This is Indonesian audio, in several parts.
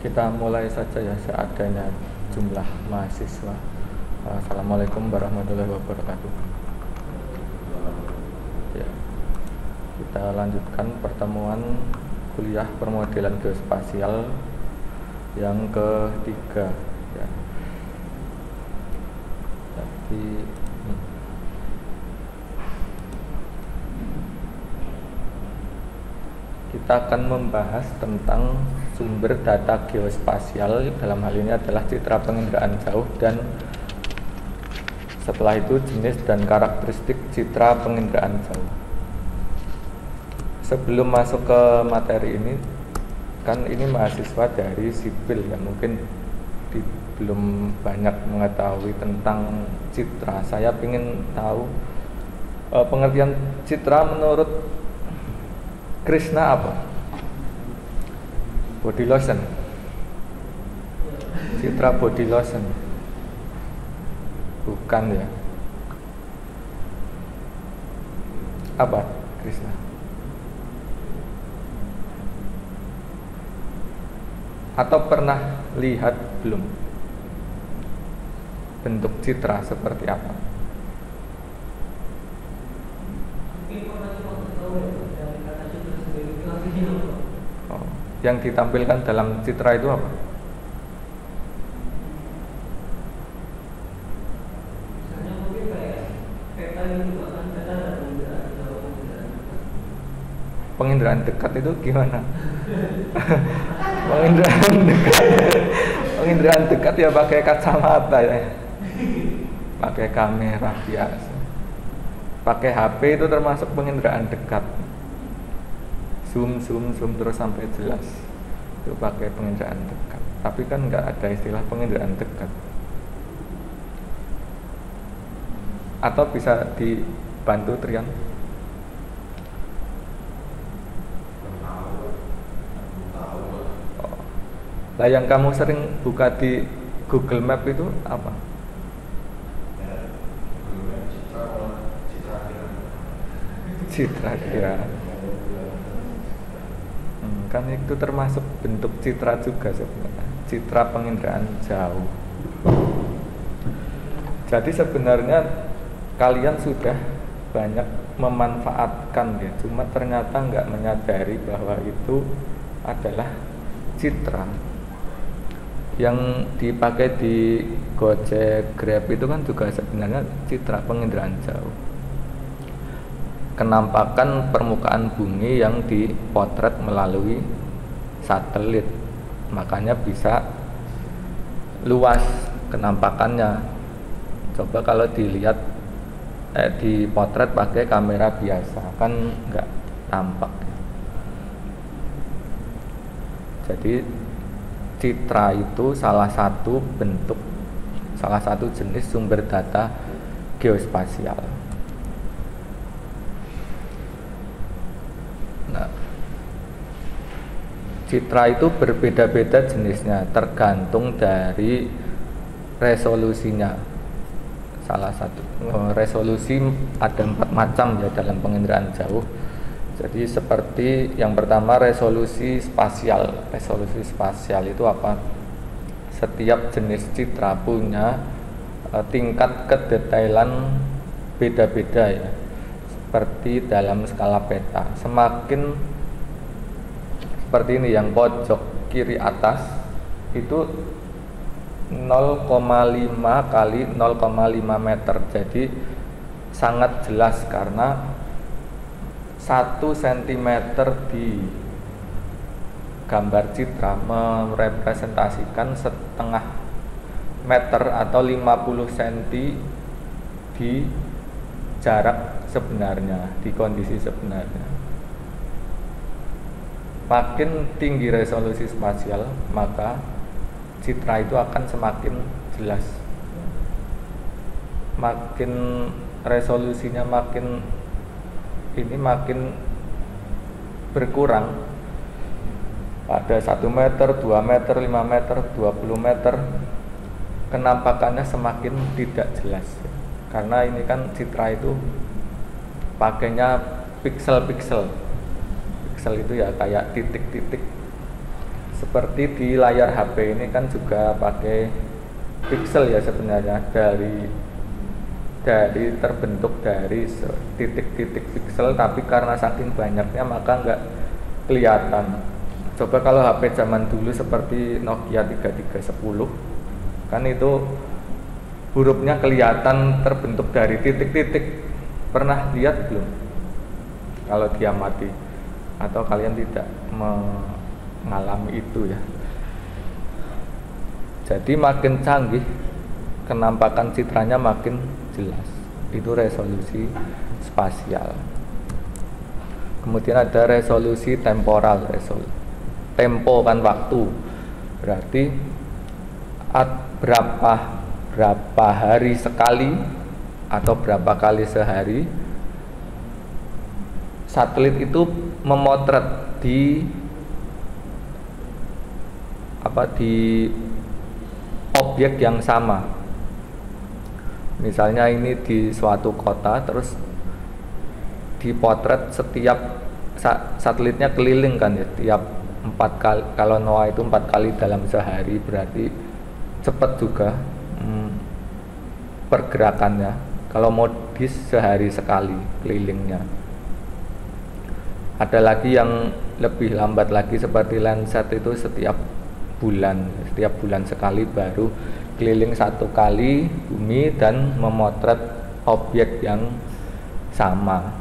Kita mulai saja ya seadanya jumlah mahasiswa. Assalamualaikum warahmatullahi wabarakatuh. Ya, kita lanjutkan pertemuan kuliah permodelan geospasial yang ketiga. Ya. Jadi kita akan membahas tentang sumber data geospasial, dalam hal ini adalah citra penginderaan jauh, dan setelah itu jenis dan karakteristik citra penginderaan jauh. Sebelum masuk ke materi ini, kan ini mahasiswa dari sipil ya, mungkin belum banyak mengetahui tentang citra. Saya ingin tahu pengertian citra menurut Krishna apa? Body lotion. Citra body lotion. Bukan ya. Apa Krishna? Atau pernah lihat belum bentuk citra seperti apa? Yang ditampilkan dalam citra itu apa? Penginderaan dekat itu gimana? Penginderaan dekat ya pakai kacamata ya, pakai kamera biasa. Pakai HP itu termasuk penginderaan dekat. Zoom terus sampai jelas, itu pakai penginderaan dekat. Tapi kan nggak ada istilah penginderaan dekat. Atau bisa dibantu Trian? Oh. Lah yang kamu sering buka di Google Map itu apa? Citra kira. Kan itu termasuk bentuk citra juga sebenarnya, citra penginderaan jauh. Jadi sebenarnya kalian sudah banyak memanfaatkan ya, cuma ternyata nggak menyadari bahwa itu adalah citra yang dipakai di Gojek, Grab itu kan juga sebenarnya citra penginderaan jauh. Kenampakan permukaan bumi yang dipotret melalui satelit, makanya bisa luas kenampakannya. Coba kalau dilihat dipotret pakai kamera biasa kan nggak tampak. Jadi citra itu salah satu bentuk, salah satu jenis sumber data geospasial. Nah, citra itu berbeda-beda jenisnya, tergantung dari resolusinya. Salah satu resolusi ada 4 macam ya dalam penginderaan jauh. Jadi seperti yang pertama resolusi spasial. Resolusi spasial itu apa? Setiap jenis citra punya tingkat kedetailan beda-beda ya. Seperti dalam skala peta, semakin seperti ini, yang pojok kiri atas itu 0,5 kali 0,5 meter, jadi sangat jelas karena 1 cm di gambar citra merepresentasikan setengah meter atau 50 cm di jarak sebenarnya, di kondisi sebenarnya. Makin tinggi resolusi spasial, maka citra itu akan semakin jelas. Makin resolusinya makin berkurang, pada 1 meter, 2 meter, 5 meter, 20 meter, kenampakannya semakin tidak jelas. Karena ini kan citra itu pakainya piksel-piksel. Piksel itu ya kayak titik-titik Seperti di layar HP ini kan juga pakai pixel ya sebenarnya, dari terbentuk dari titik-titik pixel, tapi karena saking banyaknya maka nggak kelihatan. Coba kalau HP zaman dulu seperti Nokia 3310 kan itu hurufnya kelihatan terbentuk dari titik-titik. Pernah lihat belum? Kalau dia mati, atau kalian tidak mengalami itu ya. Jadi makin canggih, kenampakan citranya makin jelas. Itu resolusi spasial. Kemudian ada resolusi temporal, tempo kan waktu. Berarti berapa hari sekali atau berapa kali sehari satelit itu memotret di objek yang sama. Misalnya ini di suatu kota, terus dipotret setiap satelitnya keliling kan ya, tiap 4 kali. Kalau NOAA itu 4 kali dalam sehari, berarti cepat juga pergerakannya. Kalau modis sehari sekali kelilingnya. Ada lagi yang lebih lambat lagi seperti Landsat itu setiap bulan sekali baru keliling 1 kali bumi dan memotret objek yang sama.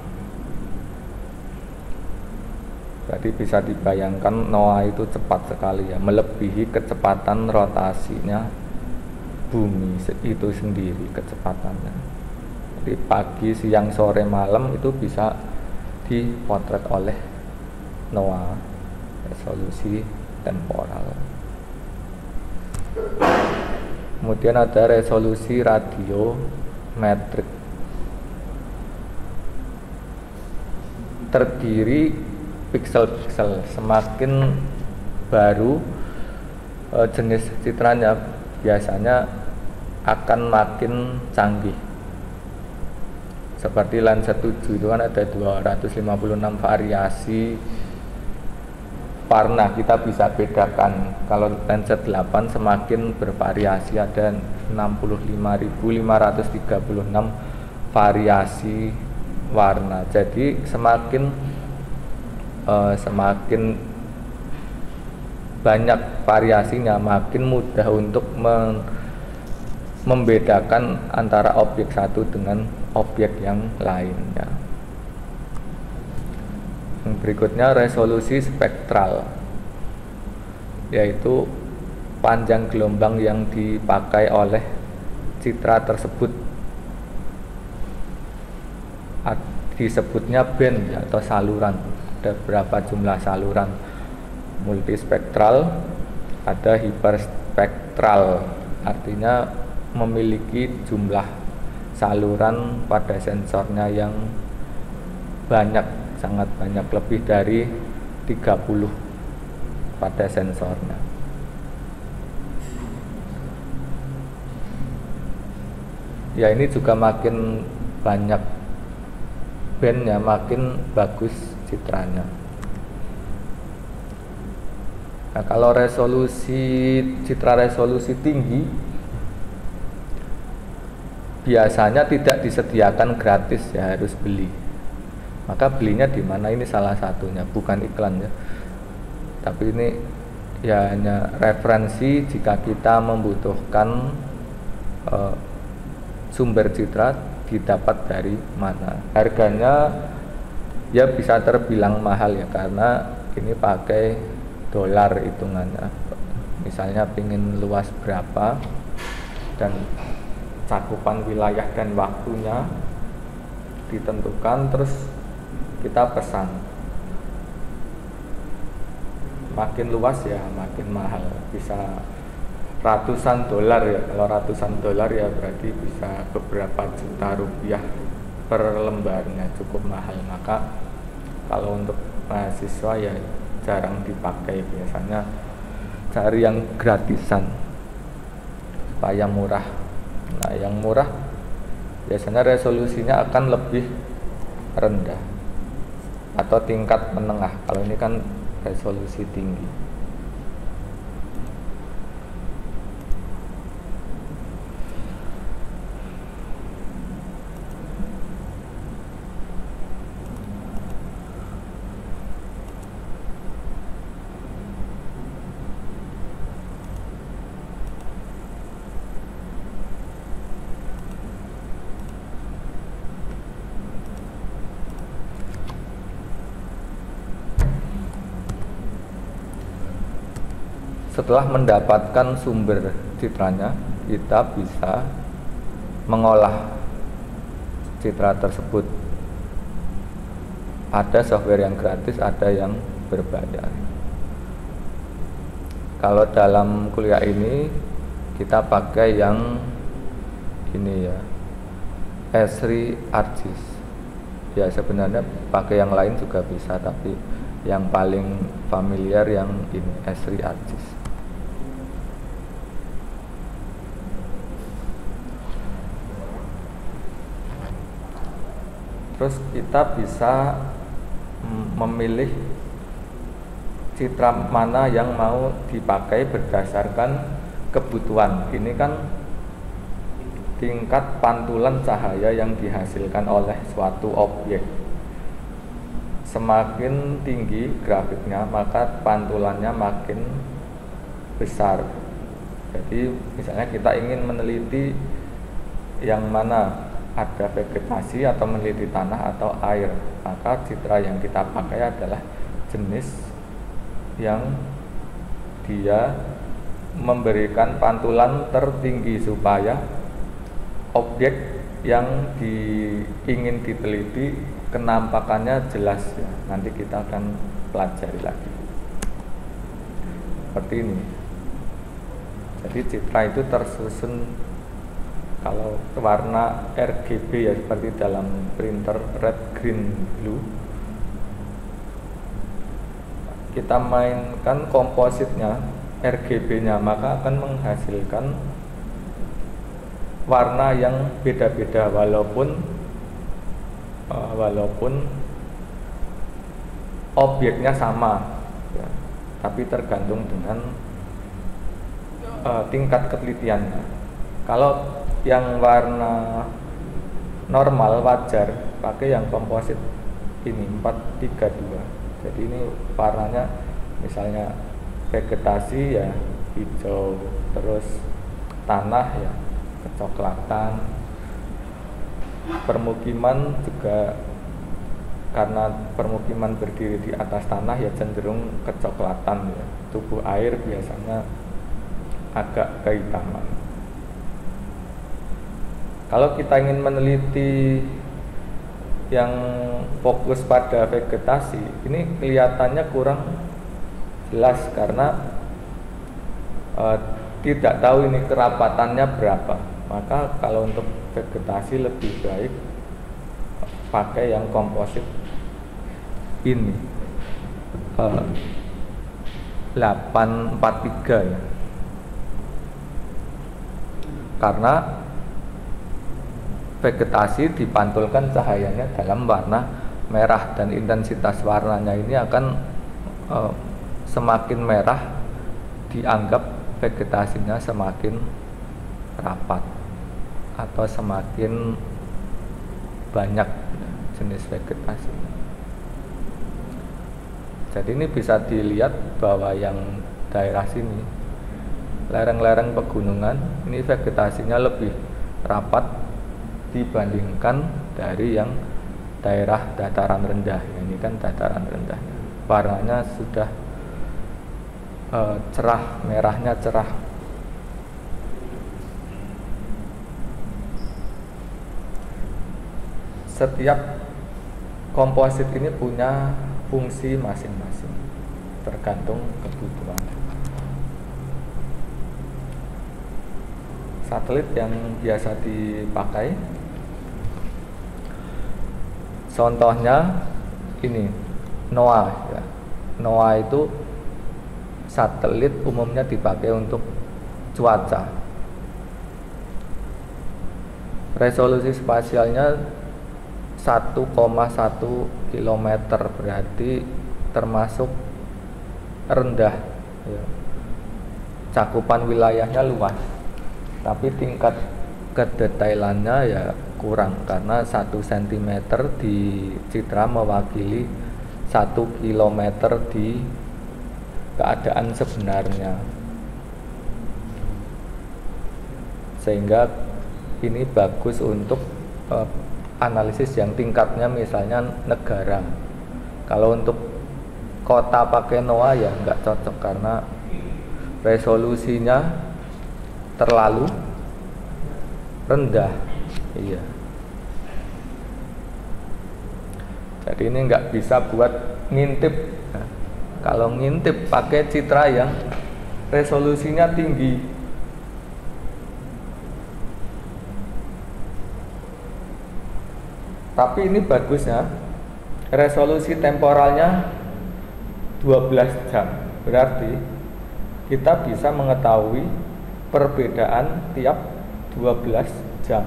Berarti bisa dibayangkan NOAA itu cepat sekali ya, melebihi kecepatan rotasinya bumi itu sendiri kecepatannya. Jadi pagi, siang, sore, malam itu bisa dipotret oleh NOAA, resolusi temporal. Kemudian ada resolusi radiometrik, terdiri piksel-piksel. Semakin baru jenis citranya biasanya akan makin canggih. Seperti Landsat 7 itu kan ada 256 variasi warna, kita bisa bedakan. Kalau Landsat 8 semakin bervariasi, ada 65.536 variasi warna. Jadi semakin banyak variasinya, makin mudah untuk membedakan antara objek satu dengan objek yang lainnya. Yang berikutnya resolusi spektral, yaitu panjang gelombang yang dipakai oleh citra tersebut. Disebutnya band atau saluran. Ada berapa jumlah saluran? Multispektral, ada hiperspektral, artinya memiliki jumlah saluran pada sensornya yang banyak, sangat banyak, lebih dari 30 pada sensornya. Ya, ini juga makin banyak bandnya, makin bagus citranya. Nah, kalau citra resolusi tinggi biasanya tidak disediakan gratis ya, harus beli. Maka belinya di mana? Ini salah satunya, bukan iklan ya. Tapi ini ya hanya referensi jika kita membutuhkan sumber citra didapat dari mana. Harganya ya bisa terbilang mahal ya, karena ini pakai dolar hitungannya. Misalnya pingin luas berapa dan cakupan wilayah dan waktunya ditentukan, terus kita pesan. Makin luas ya makin mahal, bisa ratusan dolar ya. Kalau ratusan dolar ya berarti bisa beberapa juta rupiah per lembarnya, cukup mahal. Maka kalau untuk mahasiswa ya jarang dipakai, biasanya cari yang gratisan supaya murah. Nah, yang murah biasanya resolusinya akan lebih rendah atau tingkat menengah. Kalau ini kan resolusi tinggi. setelah mendapatkan sumber citranya, kita bisa mengolah citra tersebut. Ada software yang gratis, ada yang berbayar. Kalau dalam kuliah ini kita pakai yang ini ya, Esri ArcGIS. Ya sebenarnya pakai yang lain juga bisa, tapi yang paling familiar yang ini, Esri ArcGIS. Terus kita bisa memilih citra mana yang mau dipakai berdasarkan kebutuhan. Ini kan tingkat pantulan cahaya yang dihasilkan oleh suatu objek. Semakin tinggi grafiknya, maka pantulannya makin besar. Jadi misalnya kita ingin meneliti yang mana ada vegetasi atau meneliti tanah atau air, maka citra yang kita pakai adalah jenis yang dia memberikan pantulan tertinggi supaya objek yang ingin diteliti kenampakannya jelas ya. Nanti kita akan pelajari lagi seperti ini. Jadi citra itu tersusun kalau warna RGB ya, seperti dalam printer red, green, blue. Kita mainkan kompositnya, RGB-nya, maka akan menghasilkan warna yang beda-beda walaupun objeknya sama ya, tapi tergantung dengan tingkat ketelitiannya. Kalau yang warna normal wajar pakai yang komposit ini 432. Jadi ini warnanya misalnya vegetasi ya hijau, terus tanah ya kecoklatan, permukiman juga karena permukiman berdiri di atas tanah ya cenderung kecoklatan ya. Tubuh air biasanya agak kehitaman. Kalau kita ingin meneliti yang fokus pada vegetasi, ini kelihatannya kurang jelas karena tidak tahu ini kerapatannya berapa. Maka kalau untuk vegetasi lebih baik pakai yang komposit ini 843 ya. Karena vegetasi dipantulkan cahayanya dalam warna merah dan intensitas warnanya ini akan semakin merah dianggap vegetasinya semakin rapat atau semakin banyak jenis vegetasi. Jadi ini bisa dilihat bahwa yang daerah sini lereng-lereng pegunungan ini vegetasinya lebih rapat dibandingkan dari yang daerah dataran rendah. Ini kan dataran rendah, warnanya sudah cerah, merahnya cerah. Setiap komposit ini punya fungsi masing-masing tergantung kebutuhan. Satelit yang biasa dipakai, contohnya ini NOAA ya. NOAA itu satelit umumnya dipakai untuk cuaca. Resolusi spasialnya 1,1 km, berarti termasuk rendah ya. Cakupan wilayahnya luas, tapi tingkat kedetailannya ya kurang karena 1 cm di citra mewakili 1 km di keadaan sebenarnya, sehingga ini bagus untuk analisis yang tingkatnya misalnya negara. Kalau untuk kota pakai NOAA ya nggak cocok karena resolusinya terlalu rendah. Iya. Jadi ini nggak bisa buat ngintip. Nah, kalau ngintip pakai citra yang resolusinya tinggi, tapi ini bagusnya resolusi temporalnya 12 jam. Berarti kita bisa mengetahui perbedaan tiap 12 jam.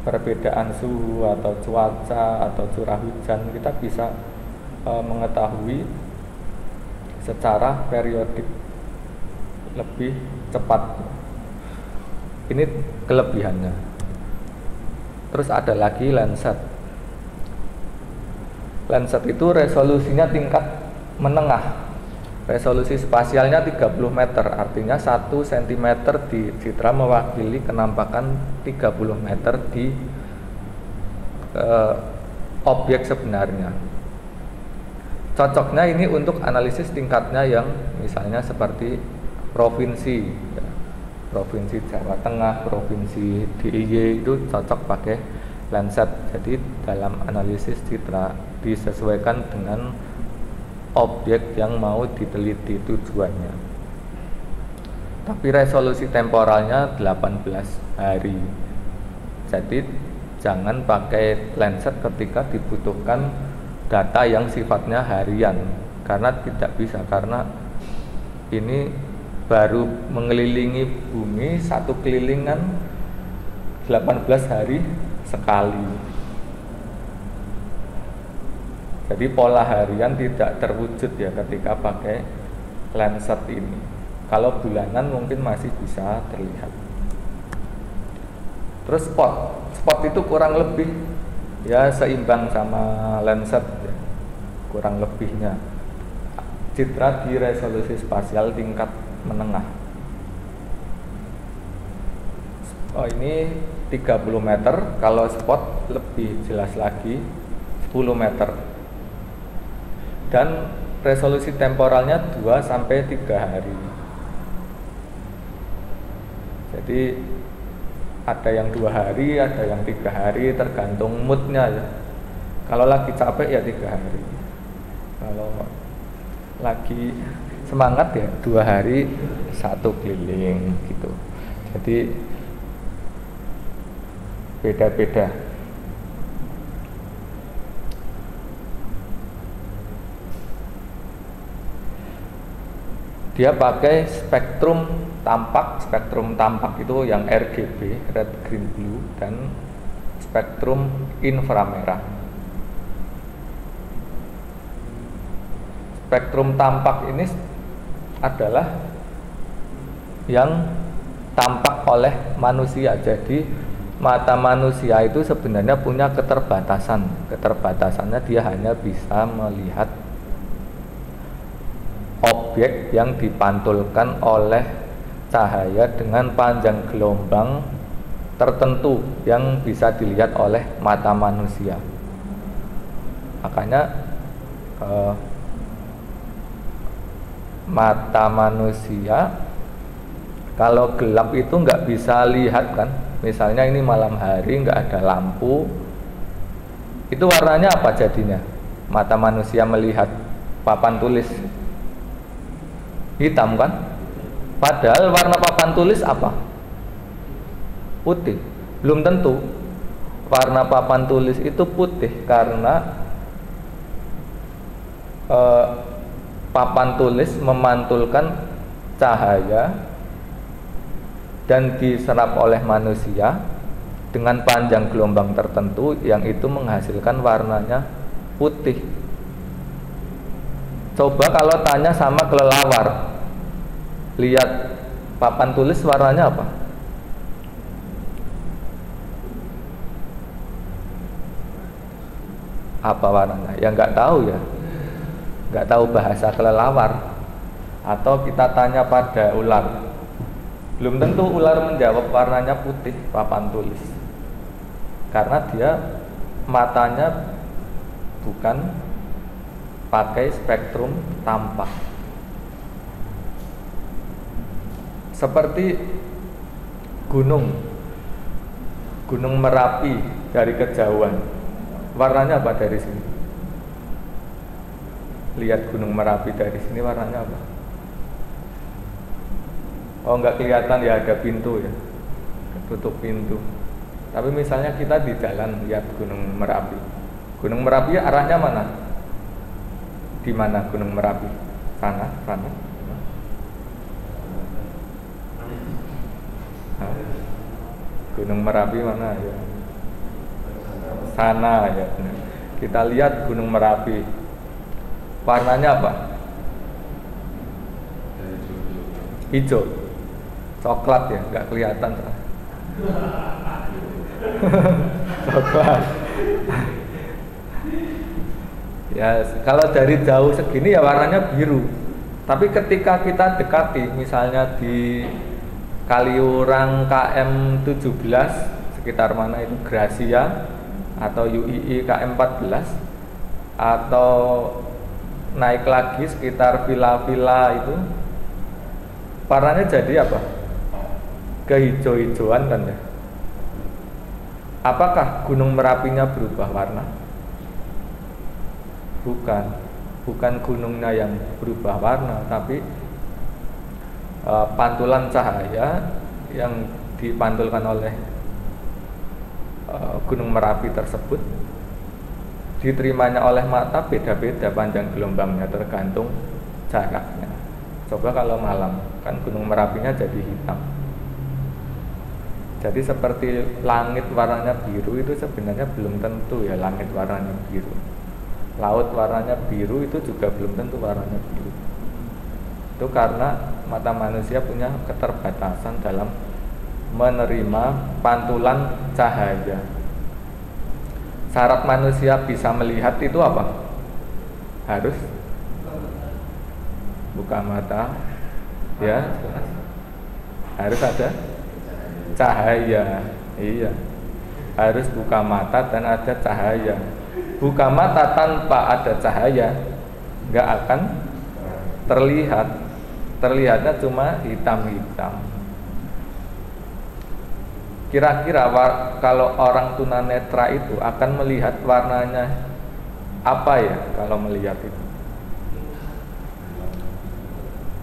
Perbedaan suhu atau cuaca atau curah hujan kita bisa mengetahui secara periodik lebih cepat. Ini kelebihannya. Terus ada lagi Landsat. Landsat itu resolusinya tingkat menengah. Resolusi spasialnya 30 meter, artinya 1 cm di citra mewakili kenampakan 30 meter di objek sebenarnya. Cocoknya ini untuk analisis tingkatnya yang misalnya seperti provinsi, ya. Provinsi Jawa Tengah, provinsi DIY itu cocok pakai Landsat. Jadi dalam analisis citra disesuaikan dengan objek yang mau diteliti tujuannya. Tapi resolusi temporalnya 18 hari. Jadi jangan pakai Landsat ketika dibutuhkan data yang sifatnya harian, karena tidak bisa, karena ini baru mengelilingi bumi satu kelilingan 18 hari sekali. Jadi pola harian tidak terwujud ya ketika pakai Landsat ini. Kalau bulanan mungkin masih bisa terlihat. Terus spot itu kurang lebih ya seimbang sama Landsat ya, kurang lebihnya. Citra di resolusi spasial tingkat menengah. Oh, ini 30 meter, kalau spot lebih jelas lagi 10 meter. Dan resolusi temporalnya 2-3 hari. Jadi ada yang 2 hari, ada yang 3 hari, tergantung moodnya ya. Kalau lagi capek ya 3 hari. Kalau lagi semangat ya 2 hari 1 keliling gitu. Jadi beda-beda. Dia pakai spektrum tampak itu yang RGB, red, green, blue, dan spektrum inframerah. Spektrum tampak ini adalah yang tampak oleh manusia. Jadi mata manusia itu sebenarnya punya keterbatasan. Keterbatasannya dia hanya bisa melihat objek yang dipantulkan oleh cahaya dengan panjang gelombang tertentu yang bisa dilihat oleh mata manusia. Makanya mata manusia kalau gelap itu nggak bisa lihat kan. Misalnya ini malam hari nggak ada lampu, itu warnanya apa jadinya? Mata manusia melihat papan tulis hitam kan? Padahal warna papan tulis apa? Putih. Belum tentu warna papan tulis itu putih, karena papan tulis memantulkan cahaya dan diserap oleh manusia dengan panjang gelombang tertentu yang itu menghasilkan warnanya putih. Coba kalau tanya sama kelelawar, lihat papan tulis warnanya apa? Apa warnanya? Ya nggak tahu ya, nggak tahu bahasa kelelawar. Atau kita tanya pada ular, belum tentu ular menjawab warnanya putih papan tulis, karena dia matanya bukan pakai spektrum tampak. Seperti gunung Merapi dari kejauhan, warnanya apa dari sini? Lihat Gunung Merapi dari sini warnanya apa? Oh, nggak kelihatan ya, ada pintu ya, tutup pintu. Tapi misalnya kita di jalan lihat Gunung Merapi. Gunung Merapi arahnya mana? Di mana Gunung Merapi? Sana. Gunung Merapi mana ya? Sana ya. Kita lihat Gunung Merapi. Warnanya apa? Hijau. Coklat ya, nggak kelihatan. Coklat. Ya, kalau dari jauh segini ya warnanya biru. Tapi ketika kita dekati, misalnya di Kaliurang KM 17 sekitar mana itu, Gracia atau UII KM 14, atau naik lagi sekitar villa-villa itu, warnanya jadi apa? Kehijau-hijauan kan ya. Apakah Gunung Merapinya berubah warna? Bukan gunungnya yang berubah warna, tapi pantulan cahaya yang dipantulkan oleh Gunung Merapi tersebut diterimanya oleh mata beda-beda panjang gelombangnya tergantung jaraknya. Coba kalau malam, kan Gunung Merapinya jadi hitam. Jadi seperti langit warnanya biru itu sebenarnya belum tentu ya langit warnanya biru. Laut warnanya biru itu juga belum tentu warnanya biru. Itu karena mata manusia punya keterbatasan dalam menerima pantulan cahaya. Syarat manusia bisa melihat itu apa? Harus buka mata, ya, harus ada cahaya. Iya, harus buka mata dan ada cahaya. Buka mata tanpa ada cahaya nggak akan terlihat. Terlihatnya cuma hitam-hitam. Kira-kira kalau orang tunanetra itu akan melihat warnanya apa ya kalau melihat itu?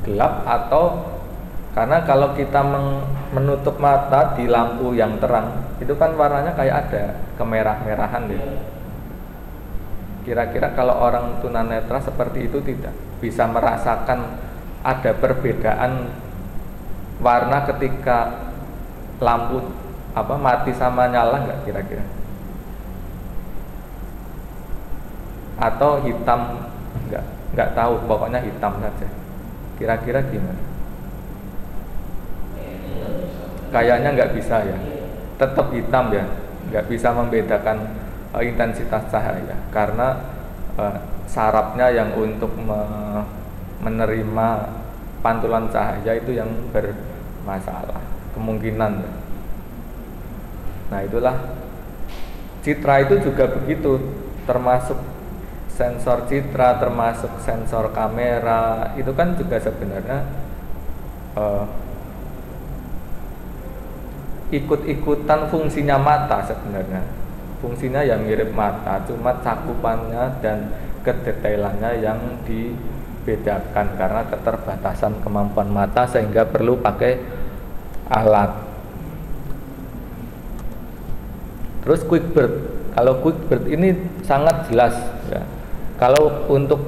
Gelap atau, karena kalau kita menutup mata di lampu yang terang itu kan warnanya kayak ada kemerah-merahan deh. Kira-kira kalau orang tunanetra seperti itu tidak bisa merasakan ada perbedaan warna ketika lampu mati sama nyala nggak kira-kira? Atau hitam nggak tahu, pokoknya hitam saja. Kira-kira gimana? Kayaknya nggak bisa ya, tetap hitam ya, nggak bisa membedakan intensitas cahaya karena sarafnya yang untuk menerima pantulan cahaya itu yang bermasalah kemungkinan. Nah itulah citra itu juga begitu, termasuk sensor citra, termasuk sensor kamera, itu kan juga sebenarnya ikut-ikutan fungsinya mata sebenarnya. Fungsinya yang mirip mata, cuma cakupannya dan kedetailannya yang dibedakan karena keterbatasan kemampuan mata sehingga perlu pakai alat. Terus QuickBird, kalau QuickBird ini sangat jelas ya. Kalau untuk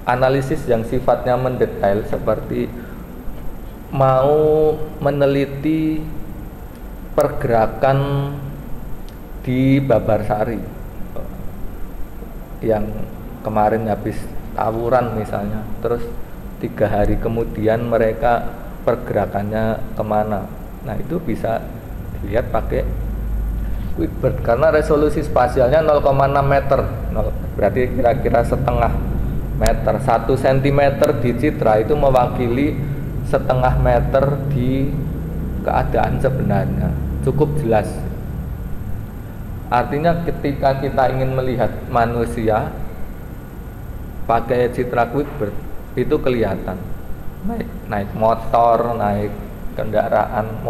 analisis yang sifatnya mendetail seperti mau meneliti pergerakan di Babarsari yang kemarin habis tawuran misalnya, terus 3 hari kemudian mereka pergerakannya kemana, nah itu bisa dilihat pakai QuickBird karena resolusi spasialnya 0,6 meter, berarti kira-kira setengah meter. 1 cm di citra itu mewakili setengah meter di keadaan sebenarnya, cukup jelas. Artinya ketika kita ingin melihat manusia pakai citra QuickBird itu kelihatan naik motor, naik kendaraan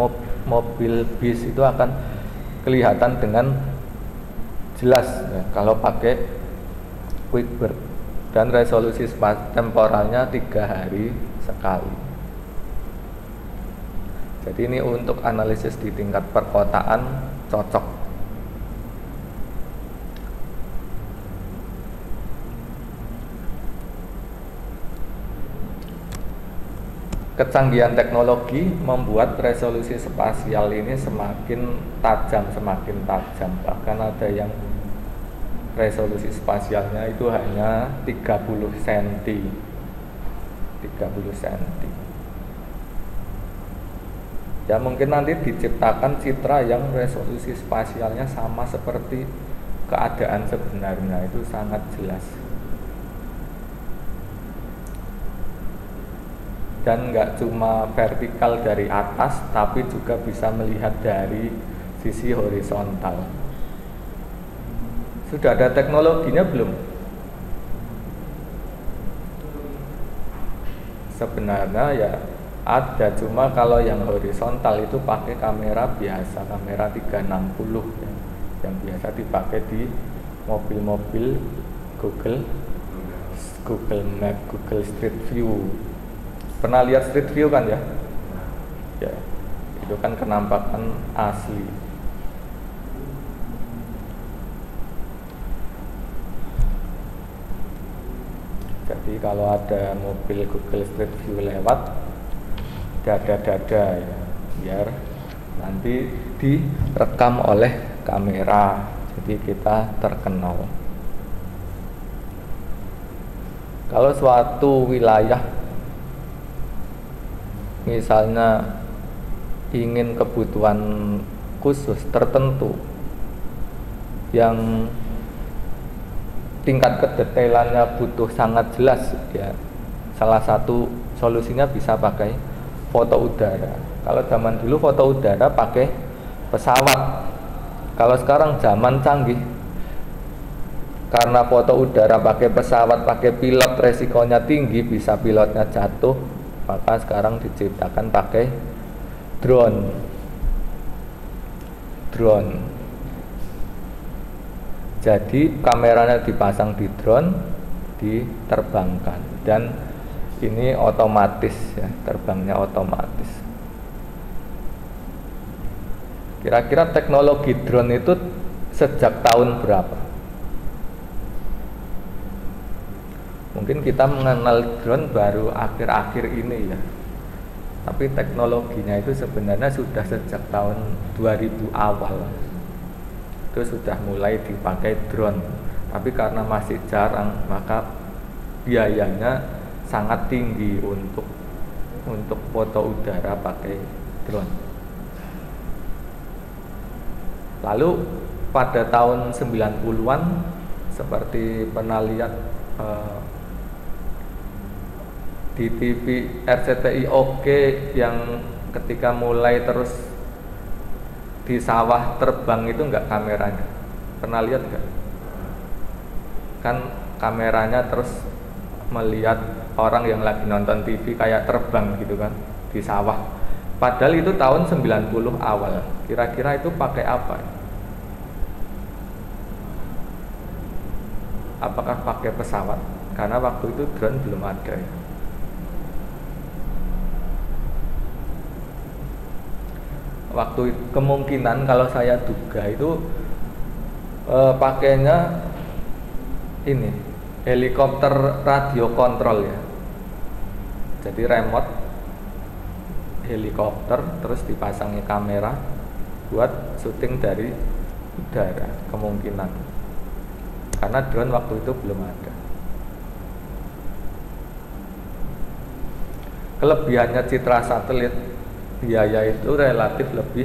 mobil, bis itu akan kelihatan dengan jelas ya, kalau pakai QuickBird, dan resolusi temporalnya 3 hari sekali. Jadi ini untuk analisis di tingkat perkotaan cocok. Kecanggihan teknologi membuat resolusi spasial ini semakin tajam. Bahkan ada yang resolusi spasialnya itu hanya 30 cm. Ya mungkin nanti diciptakan citra yang resolusi spasialnya sama seperti keadaan sebenarnya, itu sangat jelas. Dan nggak cuma vertikal dari atas, tapi juga bisa melihat dari sisi horizontal. Sudah ada teknologinya belum? Sebenarnya ya ada, cuma kalau yang horizontal itu pakai kamera biasa, kamera 360 ya, yang biasa dipakai di mobil-mobil Google Map, Google Street View. Pernah lihat Street View kan ya? Ya, itu kan kenampakan asli. Jadi kalau ada mobil Google Street View lewat, dada-dada ya, biar nanti direkam oleh kamera, jadi kita terkenal. Kalau suatu wilayah misalnya ingin kebutuhan khusus tertentu yang tingkat kedetailannya butuh sangat jelas ya, salah satu solusinya bisa pakai foto udara. Kalau zaman dulu foto udara pakai pesawat. Kalau sekarang zaman canggih, karena foto udara pakai pesawat, pakai pilot, resikonya tinggi, bisa pilotnya jatuh, maka sekarang diciptakan pakai drone. Jadi kameranya dipasang di drone, diterbangkan, dan ini otomatis ya, terbangnya otomatis. Kira-kira teknologi drone itu sejak tahun berapa? Mungkin kita mengenal drone baru akhir-akhir ini ya, tapi teknologinya itu sebenarnya sudah sejak tahun 2000 awal itu sudah mulai dipakai drone. Tapi karena masih jarang, maka biayanya sangat tinggi untuk foto udara pakai drone. Lalu pada tahun 90-an seperti pernah lihat di TV RCTI Oke yang ketika mulai terus di sawah terbang itu enggak kameranya, pernah lihat enggak? Kan kameranya terus melihat orang yang lagi nonton TV kayak terbang gitu kan di sawah, padahal itu tahun 90 awal. Kira-kira itu pakai apa? Apakah pakai pesawat? Karena waktu itu drone belum ada ya. Waktu kemungkinan kalau saya duga itu pakainya ini helikopter radio kontrol ya. Jadi remote helikopter terus dipasangi kamera buat syuting dari udara, kemungkinan. Karena drone waktu itu belum ada. Kelebihannya citra satelit, biaya itu relatif lebih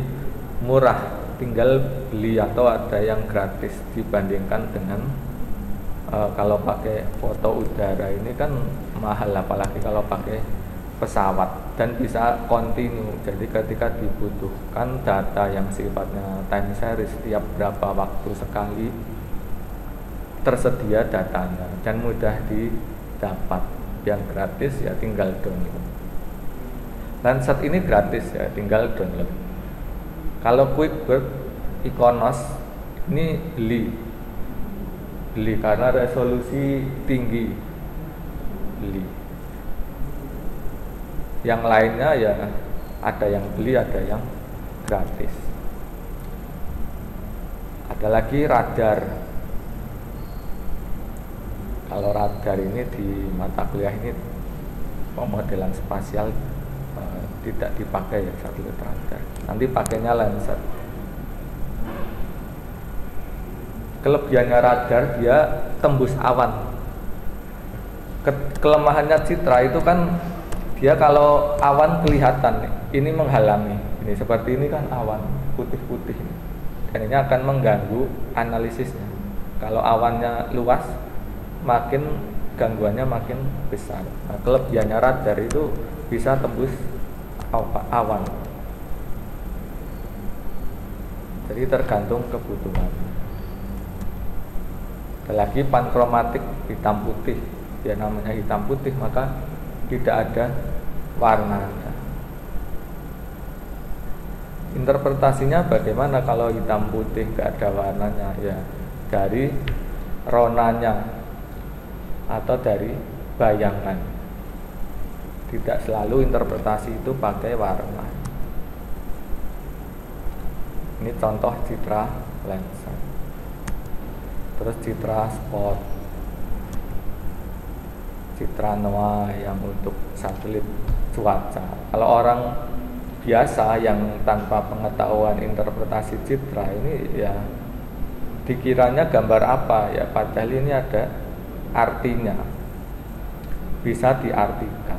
murah, tinggal beli atau ada yang gratis dibandingkan dengan kalau pakai foto udara ini kan mahal, apalagi kalau pakai pesawat, dan bisa kontinu. Jadi ketika dibutuhkan data yang sifatnya time series, setiap berapa waktu sekali tersedia datanya dan mudah didapat. Yang gratis ya tinggal download. Landsat ini gratis ya, tinggal download. Kalau QuickBird Iconos ini beli karena resolusi tinggi, beli. Yang lainnya ya ada yang beli, ada yang gratis. Ada lagi radar. Kalau radar ini di mata kuliah ini pemodelan spasial tidak dipakai ya satelit radar. Nanti pakainya Landsat. Kelebihannya radar, dia tembus awan. Kelemahannya Citra itu kan dia kalau awan kelihatan nih, ini menghalangi. Ini seperti ini kan awan putih-putih ini. Dan ini akan mengganggu analisisnya. Kalau awannya luas, makin gangguannya makin besar. Nah, kelebihannya radar itu bisa tembus awan. Jadi tergantung kebutuhan. Ada lagi pankromatik, hitam putih. Ya namanya hitam putih, maka tidak ada warnanya. Interpretasinya bagaimana kalau hitam putih nggak ada warnanya? Ya dari ronanya atau dari bayangan. Tidak selalu interpretasi itu pakai warna. Ini contoh citra Landsat. Terus citra spot, citra NOAA yang untuk satelit cuaca. Kalau orang biasa yang tanpa pengetahuan interpretasi citra ini ya dikiranya gambar apa ya, padahal ini ada artinya, bisa diartikan.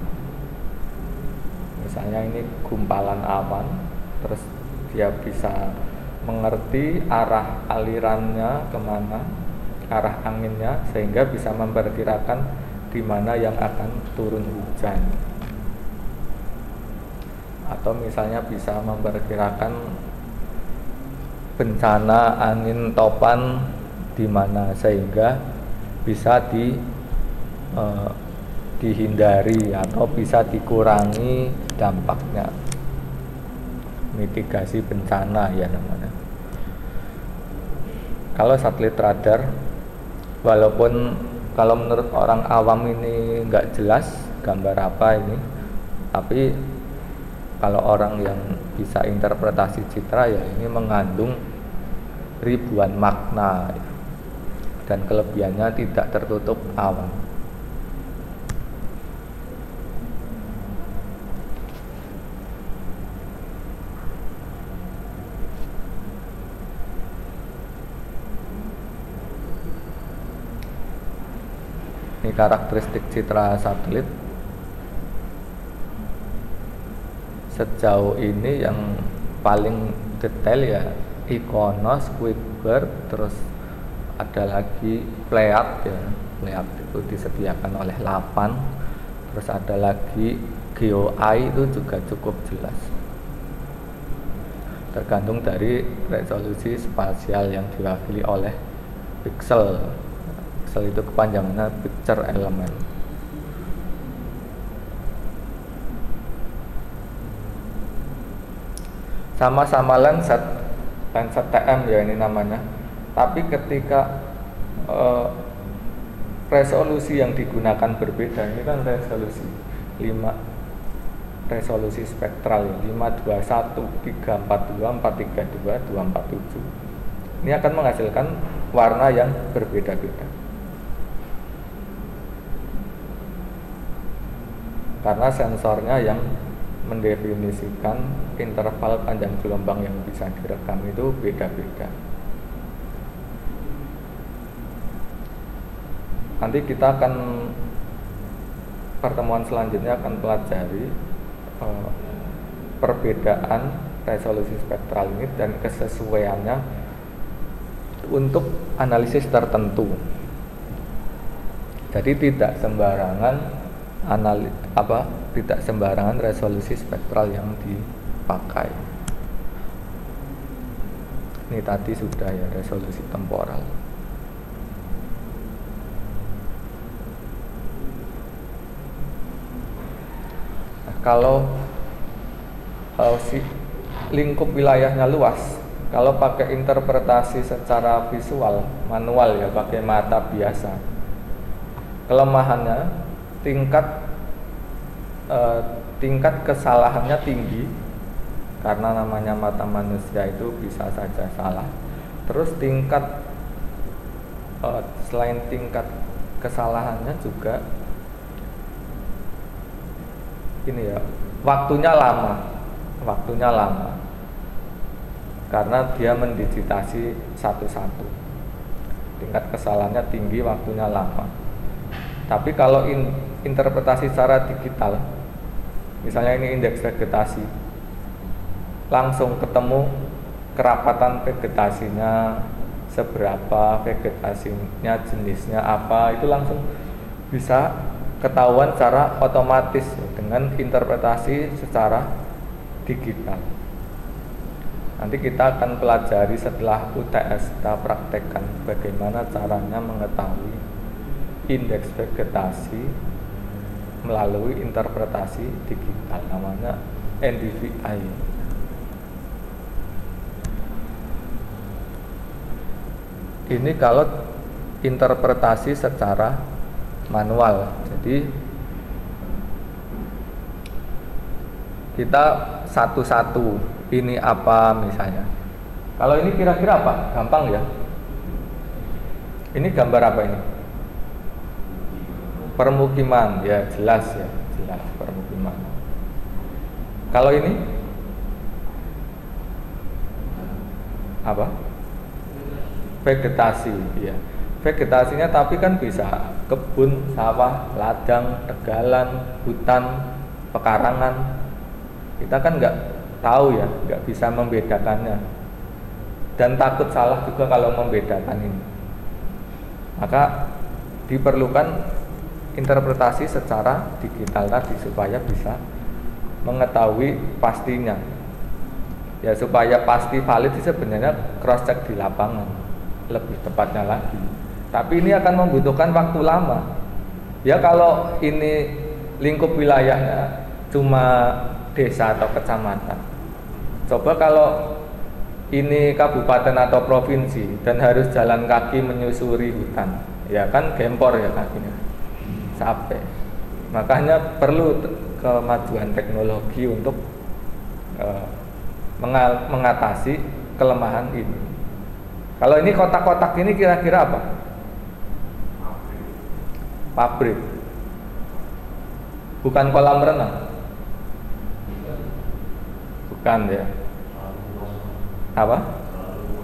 Misalnya ini gumpalan awan, terus dia bisa mengerti arah alirannya kemana, arah anginnya, sehingga bisa memperkirakan di mana yang akan turun hujan. Atau misalnya bisa memperkirakan bencana angin topan di mana, sehingga bisa dihindari atau bisa dikurangi dampaknya. Mitigasi bencana ya namanya. Kalau satelit radar, walaupun kalau menurut orang awam ini nggak jelas gambar apa ini, tapi kalau orang yang bisa interpretasi citra ya ini mengandung ribuan makna ya. Dan kelebihannya tidak tertutup awan. Ini karakteristik citra satelit. Sejauh ini yang paling detail ya Iconos, QuickBird, terus ada lagi Pleiad ya. Pleiad itu disediakan oleh Lapan. Terus ada lagi GeoEye, itu juga cukup jelas. Tergantung dari resolusi spasial yang diwakili oleh pixel. Pixel itu kepanjangannya picture element. Sama-sama Landsat TM ya ini namanya. Tapi ketika resolusi yang digunakan berbeda, ini kan resolusi 5 resolusi spektral ya, 521, 342, 432, 247. Ini akan menghasilkan warna yang berbeda-beda. Karena sensornya yang mendefinisikan interval panjang gelombang yang bisa direkam itu beda-beda. Nanti kita akan pertemuan selanjutnya akan pelajari perbedaan resolusi spektral ini dan kesesuaiannya untuk analisis tertentu. Jadi tidak sembarangan tidak sembarangan resolusi spektral yang dipakai. Ini tadi sudah ya resolusi temporal. Nah, kalau lingkup wilayahnya luas. Kalau pakai interpretasi secara visual, manual ya, pakai mata biasa, kelemahannya tingkat kesalahannya tinggi, karena namanya mata manusia itu bisa saja salah. Terus selain tingkat kesalahannya juga ini ya, waktunya lama karena dia mendigitasi satu-satu. Tingkat kesalahannya tinggi, waktunya lama. Tapi kalau interpretasi secara digital, misalnya ini indeks vegetasi, langsung ketemu kerapatan vegetasinya seberapa, vegetasinya jenisnya apa, itu langsung bisa ketahuan secara otomatis dengan interpretasi secara digital. Nanti kita akan pelajari setelah UTS, kita praktekkan bagaimana caranya mengetahui indeks vegetasi melalui interpretasi digital, namanya NDVI. Ini kalau interpretasi secara manual. Jadi kita satu-satu, ini apa misalnya. Kalau ini kira-kira apa? Gampang ya. Ini gambar apa ini? Permukiman, ya jelas permukiman. Kalau ini apa? Vegetasi, ya. Vegetasinya tapi kan bisa kebun, sawah, ladang, tegalan, hutan, pekarangan. Kita kan nggak tahu ya, nggak bisa membedakannya, dan takut salah juga kalau membedakan ini. Maka diperlukan interpretasi secara digital tadi supaya bisa mengetahui pastinya. Ya, supaya pasti valid sih sebenarnya cross check di lapangan lebih tepatnya lagi. Tapi ini akan membutuhkan waktu lama. Ya, kalau ini lingkup wilayahnya cuma desa atau kecamatan. Coba kalau ini kabupaten atau provinsi dan harus jalan kaki menyusuri hutan, ya kan gempor ya kakinya, capek. Makanya perlu kemajuan teknologi untuk mengatasi kelemahan ini. Kalau ini kotak-kotak ini kira-kira apa? Pabrik. Bukan kolam renang. Bukan ya. Apa?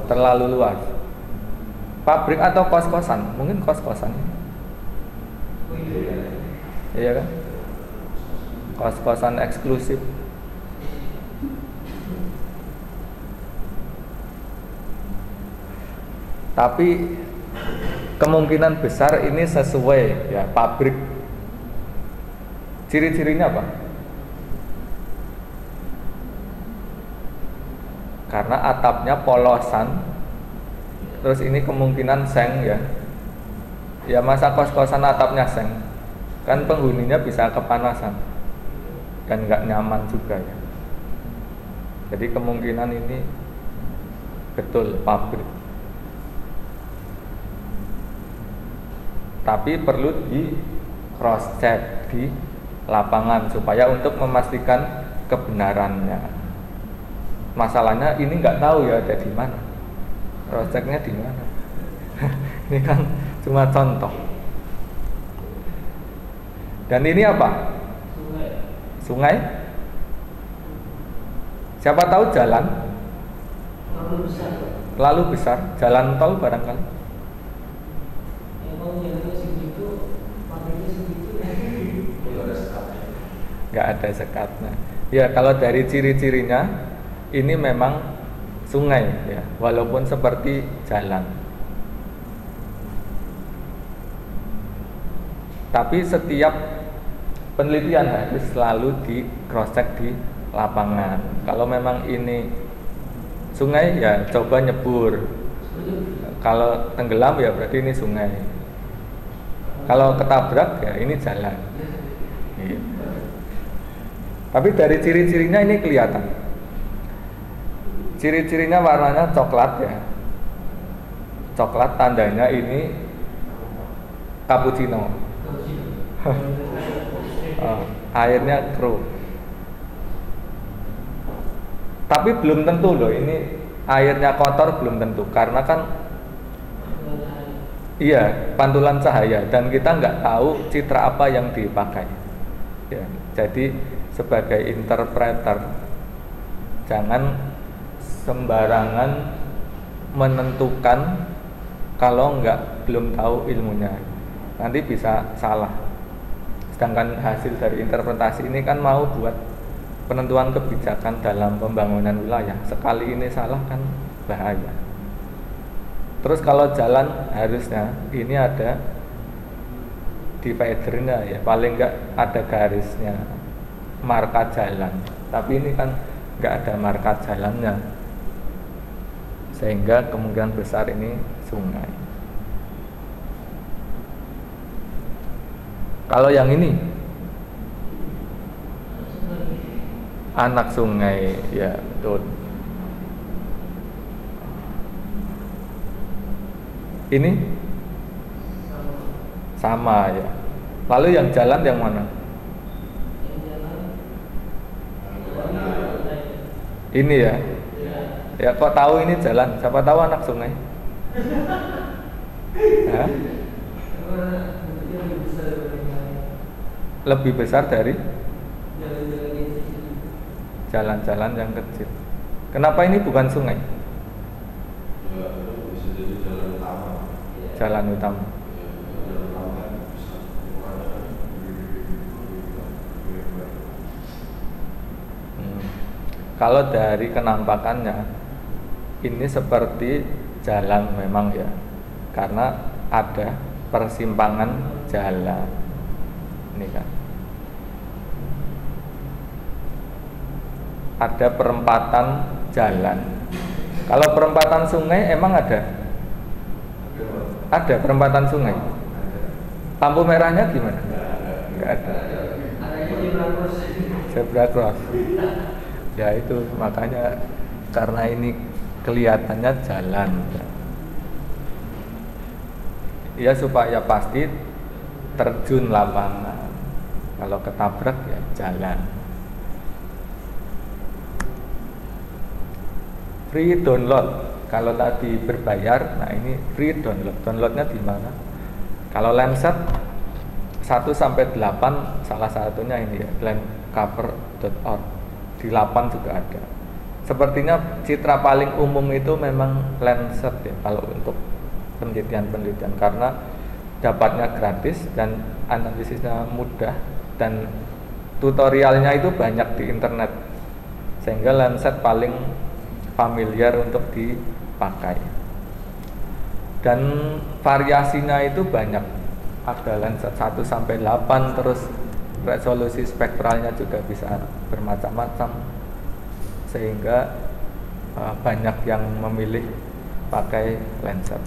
Terlalu luas. Pabrik atau kos-kosan? Mungkin kos-kosan. Iya kan? Kos-kosan eksklusif. Tapi kemungkinan besar ini sesuai ya, pabrik. Ciri-cirinya apa? Karena atapnya polosan, terus ini kemungkinan seng ya. Ya, masa kos-kosan atapnya seng, kan penghuninya bisa kepanasan dan nggak nyaman juga ya. Jadi kemungkinan ini betul pabrik. Tapi perlu di cross check di lapangan supaya untuk memastikan kebenarannya. Masalahnya ini nggak tahu ya ada di mana, cross checknya di mana. Ini kan cuma contoh. Dan ini apa? Sungai. Siapa tahu jalan? Terlalu besar. Jalan tol barangkali. Nggak ada sekatnya. Ya, kalau dari ciri-cirinya ini memang sungai ya, walaupun seperti jalan. Tapi setiap penelitian harus selalu di cross check di lapangan. Kalau memang ini sungai ya coba nyebur. Kalau tenggelam ya berarti ini sungai. Kalau ketabrak ya ini jalan. Gitu. Tapi dari ciri-cirinya ini kelihatan. ciri-cirinya warnanya coklat ya. Coklat tandanya ini cappuccino. Airnya keruh. Tapi belum tentu loh ini airnya kotor, belum tentu karena kan iya pantulan cahaya dan kita nggak tahu citra apa yang dipakai ya. Jadi sebagai interpreter jangan sembarangan menentukan kalau belum tahu ilmunya, nanti bisa salah. Sedangkan hasil dari interpretasi ini kan mau buat penentuan kebijakan dalam pembangunan wilayah. Sekali ini salah kan bahaya. Terus kalau jalan harusnya ini ada dividernya ya, paling enggak ada garisnya, marka jalan. Tapi ini kan enggak ada marka jalannya, sehingga kemungkinan besar ini sungai. Kalau yang ini anak sungai ya betul. Ini sama ya. Lalu yang jalan yang mana? Ini ya. Ya kok tahu ini jalan? Siapa tahu anak sungai? Hah? Lebih besar dari jalan-jalan yang kecil. Kenapa ini bukan sungai? Jalan utama. Kalau dari kenampakannya ini seperti jalan memang ya, karena ada persimpangan jalan. Ini kan ada perempatan jalan. Kalau perempatan sungai emang ada? Ada perempatan sungai. Lampu merahnya gimana? Enggak ada. Zebra cross. Ya itu makanya karena ini kelihatannya jalan. Ya supaya pasti terjun lapangan. Kalau ketabrak ya jalan. Free download. Kalau tadi berbayar, nah ini free download. Downloadnya di mana? Kalau Landsat 1 sampai 8 salah satunya ini ya, landcover.org. Di 8 juga ada. Sepertinya citra paling umum itu memang Landsat ya kalau untuk penelitian-penelitian, karena dapatnya gratis dan analisisnya mudah dan tutorialnya itu banyak di internet, sehingga Landsat paling familiar untuk dipakai. Dan variasinya itu banyak. Ada Landsat 1 sampai 8, terus resolusi spektralnya juga bisa bermacam-macam, sehingga banyak yang memilih pakai Landsat.